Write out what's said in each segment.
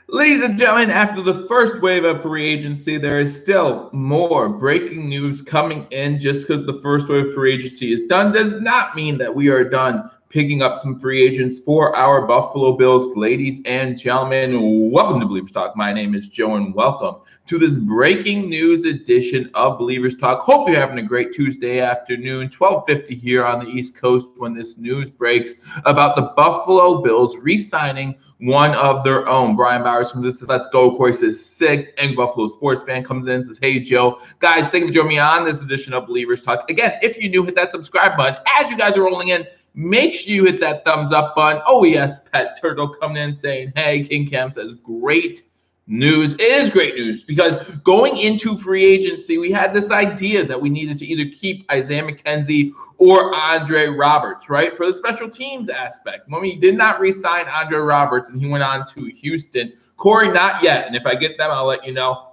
Ladies and gentlemen, after the first wave of free agency, there is still more breaking news coming in. Just because the first wave of free agency is done does not mean that we are done picking up some free agents for our Buffalo Bills. Ladies and gentlemen, welcome to Believers Talk. My name is Joe, and welcome to this breaking news edition of Believers Talk. Hope you're having a great Tuesday afternoon, 12:50 here on the East Coast when this news breaks about the Buffalo Bills re-signing one of their own. Brian Bowers comes in, says, "Let's go." Corey says, "Sick." And Buffalo sports fan comes in and says, "Hey, Joe. Guys, thank you for joining me on this edition of Believers Talk." Again, if you're new, hit that subscribe button. As you guys are rolling in, make sure you hit that thumbs up button. Oh, yes, Pet Turtle coming in saying, "Hey." King Cam says, "Great news." It is great news because going into free agency, we had this idea that we needed to either keep Isaiah McKenzie or Andre Roberts, right? For the special teams aspect. When we did not re-sign Andre Roberts and he went on to Houston. Corey, not yet. And if I get them, I'll let you know.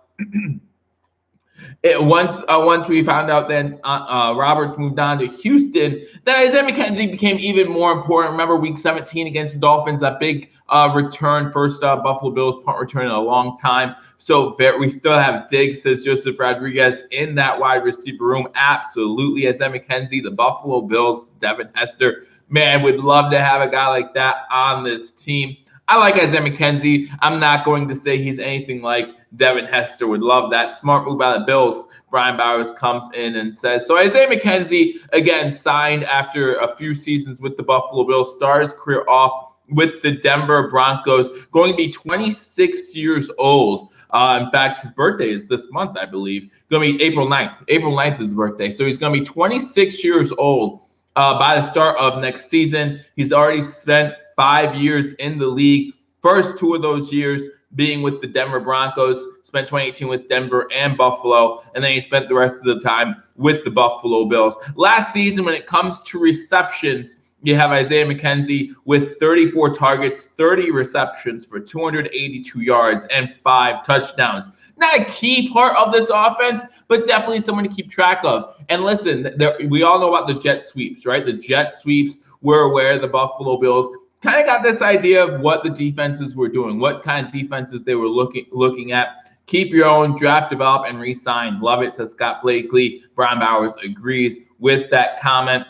Once we found out that Roberts moved on to Houston, then Isaiah McKenzie became even more important. Remember Week 17 against the Dolphins, that big return, first Buffalo Bills punt return in a long time. So we still have Diggs, says Joseph Rodriguez, in that wide receiver room. Absolutely. Isaiah McKenzie, the Buffalo Bills, Devin Hester. Man, would love to have a guy like that on this team. I like Isaiah McKenzie. I'm not going to say he's anything like Devin Hester. Would love that. Smart move by the Bills. Brian Bowers comes in and says, so Isaiah McKenzie, again, signed after a few seasons with the Buffalo Bills, starts his career off with the Denver Broncos, going to be 26 years old. In fact, his birthday is this month, I believe. Going to be April 9th. April 9th is his birthday. So he's going to be 26 years old by the start of next season. He's already spent 5 years in the league. First 2 of those years being with the Denver Broncos, spent 2018 with Denver and Buffalo, and then he spent the rest of the time with the Buffalo Bills. Last season, when it comes to receptions, you have Isaiah McKenzie with 34 targets, 30 receptions for 282 yards and 5 touchdowns. Not a key part of this offense, but definitely someone to keep track of. And listen, we all know about the jet sweeps, right? The jet sweeps were where the Buffalo Bills kind of got this idea of what the defenses were doing, what kind of defenses they were looking at. Keep your own, draft, develop, and re-sign. Love it, says Scott Blakely. Brian Bowers agrees with that comment.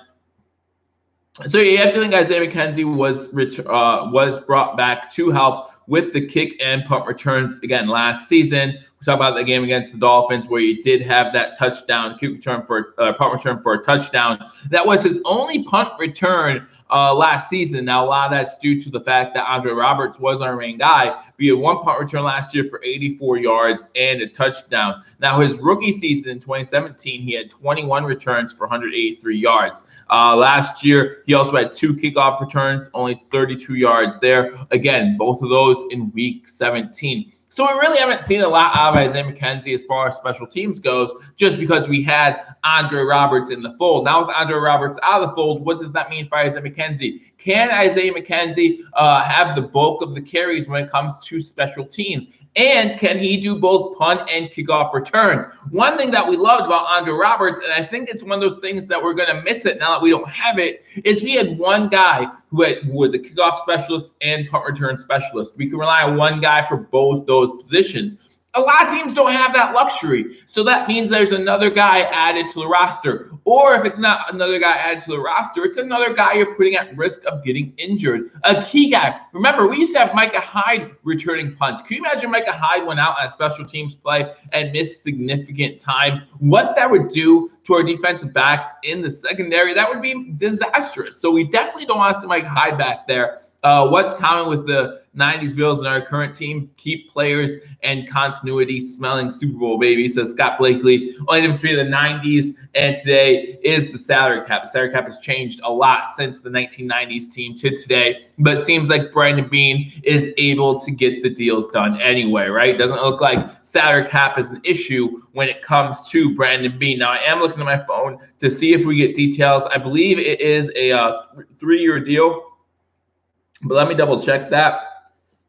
So you have to think Isaiah McKenzie was brought back to help with the kick and punt returns again last season. We talked about the game against the Dolphins where he did have that touchdown, kick return for punt return for a touchdown. That was his only punt return last season. Now, a lot of that's due to the fact that Andre Roberts was our main guy. We had 1 punt return last year for 84 yards and a touchdown. Now, his rookie season in 2017, he had 21 returns for 183 yards. Last year, he also had 2 kickoff returns, only 32 yards there. Again, both of those in Week 17. So we really haven't seen a lot out of Isaiah McKenzie as far as special teams goes, just because we had Andre Roberts in the fold. Now with Andre Roberts out of the fold, what does that mean for Isaiah McKenzie? Can Isaiah McKenzie have the bulk of the carries when it comes to special teams? And can he do both punt and kickoff returns? One thing that we loved about Andre Roberts, and I think it's one of those things that we're going to miss it now that we don't have it, is we had one guy who was a kickoff specialist and punt return specialist. We can rely on one guy for both those positions. A lot of teams don't have that luxury. So that means there's another guy added to the roster. Or if it's not another guy added to the roster, it's another guy you're putting at risk of getting injured. A key guy. Remember, we used to have Micah Hyde returning punts. Can you imagine Micah Hyde went out on a special teams play and missed significant time? What that would do to our defensive backs in the secondary, that would be disastrous. So we definitely don't want to see Micah Hyde back there. What's common with the 90s Bills and our current team? Keep players and continuity smelling Super Bowl, baby, says Scott Blakely. Only difference between the 90s and today is the salary cap. The salary cap has changed a lot since the 1990s team to today, but it seems like Brandon Beane is able to get the deals done anyway, right? Doesn't look like salary cap is an issue when it comes to Brandon Beane. Now, I am looking at my phone to see if we get details. I believe it is a 3-year deal. But let me double check that.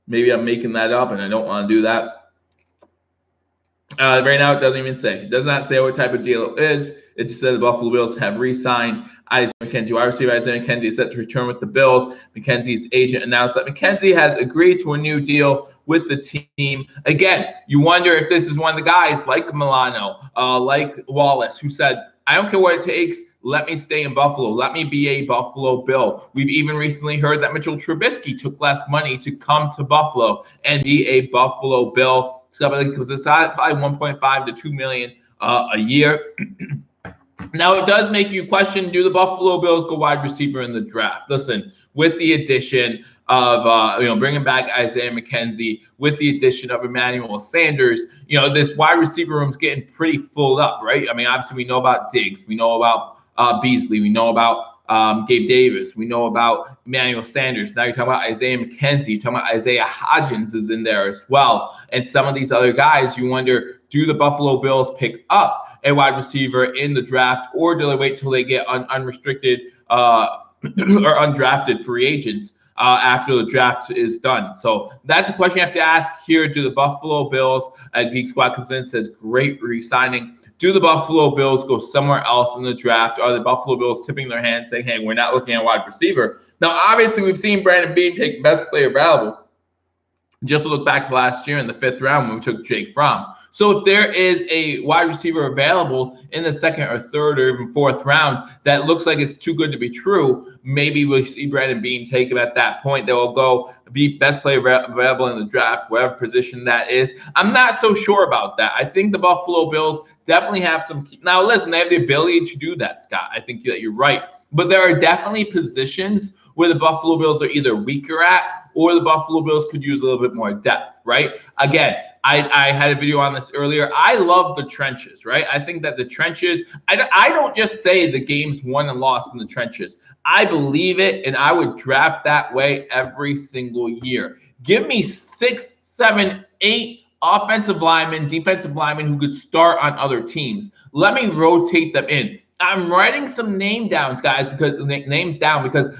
Maybe I'm making that up and I don't want to do that. Right now, it doesn't even say. It does not say what type of deal it is. It just says the Buffalo Bills have re-signed Isaiah McKenzie. Wide receiver Isaiah McKenzie is set to return with the Bills. McKenzie's agent announced that McKenzie has agreed to a new deal with the team. Again, you wonder if this is one of the guys like Milano, like Wallace, who said, I don't care what it takes. Let me stay in Buffalo. Let me be a Buffalo Bill. We've even recently heard that Mitchell Trubisky took less money to come to Buffalo and be a Buffalo Bill. Because it's probably 1.5 to 2 million a year. Now, it does make you question, do the Buffalo Bills go wide receiver in the draft? Listen, with the addition of, bringing back Isaiah McKenzie, with the addition of Emmanuel Sanders, this wide receiver room's getting pretty full up, right? I mean, obviously, we know about Diggs. We know about Beasley. We know about Gabe Davis. We know about Emmanuel Sanders. Now you're talking about Isaiah McKenzie. You're talking about Isaiah Hodgins is in there as well. And some of these other guys, you wonder, do the Buffalo Bills pick up a wide receiver in the draft, or do they wait till they get unrestricted or undrafted free agents after the draft is done? So that's a question you have to ask here. Do the Buffalo Bills, Geek Squad comes in and says, great re-signing. Do the Buffalo Bills go somewhere else in the draft? Are the Buffalo Bills tipping their hands saying, hey, we're not looking at wide receiver? Now, obviously, we've seen Brandon Beane take best player available. Just look back to last year in the 5th round when we took Jake Fromm. So if there is a wide receiver available in the 2nd or 3rd or even 4th round that looks like it's too good to be true, maybe we'll see Brandon Beane take him at that point. They will go be best player available in the draft, whatever position that is. I'm not so sure about that. I think the Buffalo Bills definitely have some. Now, listen, they have the ability to do that, Scott. I think that you're right. But there are definitely positions where the Buffalo Bills are either weaker at, or the Buffalo Bills could use a little bit more depth, right? Again, I had a video on this earlier. I love the trenches, right? I think that the trenches, I don't just say the game's won and lost in the trenches. I believe it, and I would draft that way every single year. Give me 6, 7, 8 offensive linemen, defensive linemen who could start on other teams. Let me rotate them in. I'm writing some names down, guys, because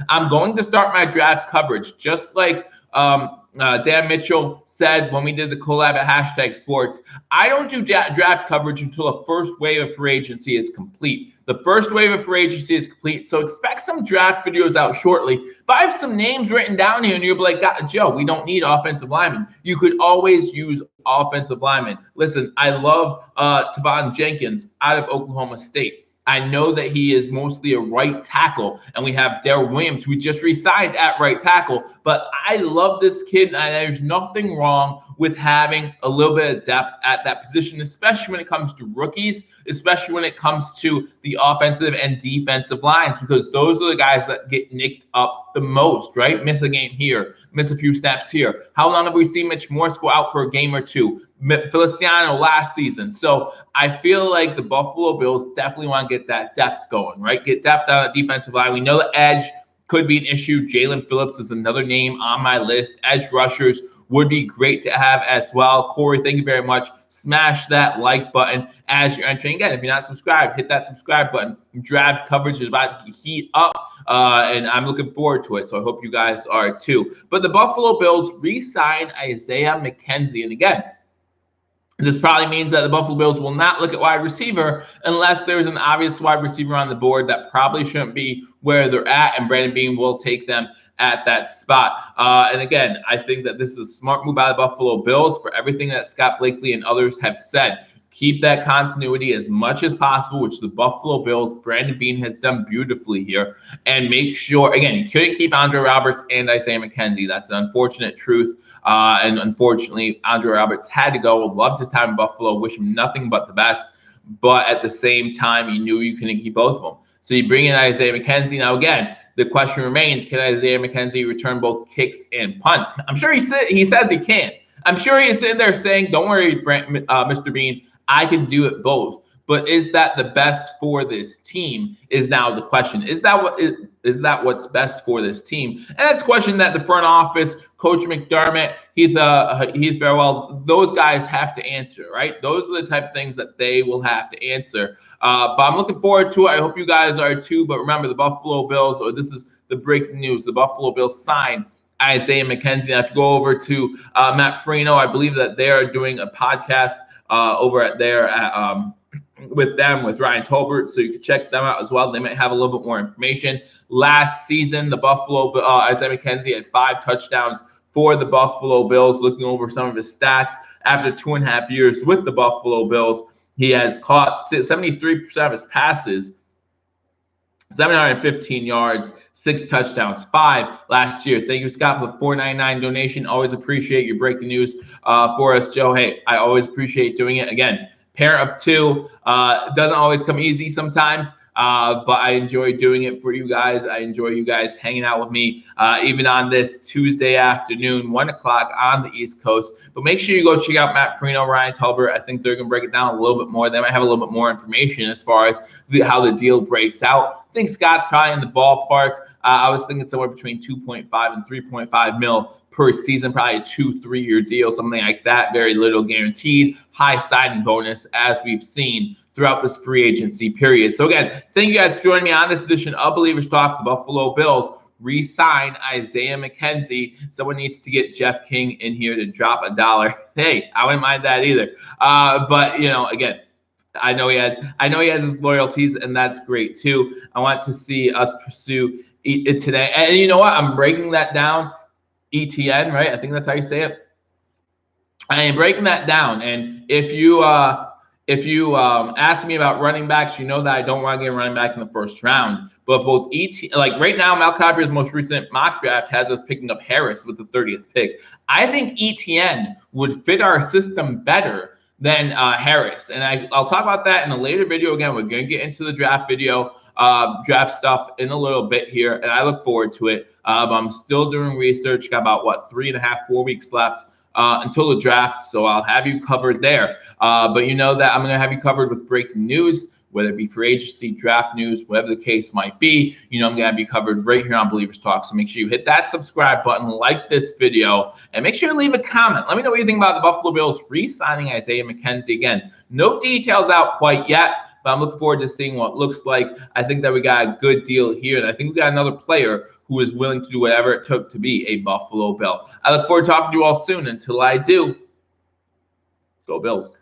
I'm going to start my draft coverage, just like Dan Mitchell said when we did the collab at #sports. I don't do draft coverage until the first wave of free agency is complete. The first wave of free agency is complete, so expect some draft videos out shortly. But I have some names written down here, and you'll be like, Joe, we don't need offensive linemen. You could always use offensive linemen. Listen, I love Tavon Jenkins out of Oklahoma State. I know that he is mostly a right tackle, and we have Darrell Williams, who just re-signed at right tackle. But I love this kid, and there's nothing wrong with having a little bit of depth at that position, especially when it comes to rookies, especially when it comes to the offensive and defensive lines, because those are the guys that get nicked up the most, right? Miss a game here, miss a few snaps here. How long have we seen Mitch Morse go out for a game or two? Feliciano last season. So I feel like the Buffalo Bills definitely want to get that depth going, right? Get depth on the defensive line. We know the edge could be an issue. Jalen Phillips is another name on my list. Edge rushers would be great to have as well. Corey, thank you very much. Smash that like button as you're entering. Again, if you're not subscribed, hit that subscribe button. Draft coverage is about to heat up, and I'm looking forward to it. So I hope you guys are too. But the Buffalo Bills re-signed Isaiah McKenzie. And again, this probably means that the Buffalo Bills will not look at wide receiver unless there's an obvious wide receiver on the board that probably shouldn't be where they're at, and Brandon Beane will take them at that spot. And again, I think that this is a smart move by the Buffalo Bills for everything that Scott Blakely and others have said. Keep that continuity as much as possible, which the Buffalo Bills, Brandon Beane has done beautifully here. And make sure, again, you couldn't keep Andre Roberts and Isaiah McKenzie. That's an unfortunate truth. And unfortunately, Andre Roberts had to go. Loved his time in Buffalo. Wish him nothing but the best. But at the same time, you knew you couldn't keep both of them. So you bring in Isaiah McKenzie. Now, again, the question remains, can Isaiah McKenzie return both kicks and punts? I'm sure he says he can. I'm sure he is sitting there saying, don't worry, Mr. Beane, I can do it both. But is that the best for this team is now the question. Is that what's best for this team? And that's a question that the front office, Coach McDermott, Heath Farwell, those guys have to answer, right? Those are the type of things that they will have to answer. But I'm looking forward to it. I hope you guys are too. But remember, the Buffalo Bills, or this is the breaking news, the Buffalo Bills signed Isaiah McKenzie. Now, if you go over to Matt Farino, I believe that they are doing a podcast over at with Ryan Tolbert, so you can check them out as well. They might have a little bit more information. Last season, the Buffalo Isaiah McKenzie had 5 touchdowns, for the Buffalo Bills. Looking over some of his stats after 2.5 years with the Buffalo Bills, he has caught 73% of his passes, 715 yards, 6 touchdowns, 5 last year. Thank you, Scott, for the $4.99 donation. Always appreciate your breaking news for us, Joe. Hey, I always appreciate doing it. Again, parent of 2, doesn't always come easy sometimes. But I enjoy doing it for you guys. I enjoy you guys hanging out with me, even on this Tuesday afternoon, 1 o'clock on the East Coast. But make sure you go check out Matt Perino, Ryan Talbert. I think they're going to break it down a little bit more. They might have a little bit more information as far as how the deal breaks out. I think Scott's probably in the ballpark. I was thinking somewhere between 2.5 and 3.5 mil per season, probably a 2-3 year deal, something like that. Very little guaranteed, high signing bonus, as we've seen throughout this free agency period. So again, thank you guys for joining me on this edition of Believers Talk. The Buffalo Bills re-sign Isaiah McKenzie. Someone needs to get Jeff King in here to drop $1. Hey, I wouldn't mind that either. But again, I know he has his loyalties, and that's great too. I want to see us pursue it today. And you know what? I'm breaking that down. ETN, right? I think that's how you say it. I am breaking that down. And if you ask me about running backs, you know that I don't want to get a running back in the first round. But both like right now, Mal Copier's most recent mock draft has us picking up Harris with the 30th pick. I think ETN would fit our system better than Harris. And I'll talk about that in a later video. Again, we're going to get into the draft video, draft stuff in a little bit here, and I look forward to it. I'm still doing research. Got about 3.5, 4 weeks left until the draft, so I'll have you covered there. But you know that I'm going to have you covered with breaking news, whether it be free agency, draft news, whatever the case might be. I'm going to have you covered right here on Believers Talk. So make sure you hit that subscribe button, like this video, and make sure you leave a comment. Let me know what you think about the Buffalo Bills re-signing Isaiah McKenzie. Again, no details out quite yet, but I'm looking forward to seeing what it looks like. I think that we got a good deal here, and I think we got another player who is willing to do whatever it took to be a Buffalo Bill. I look forward to talking to you all soon. Until I do, go Bills.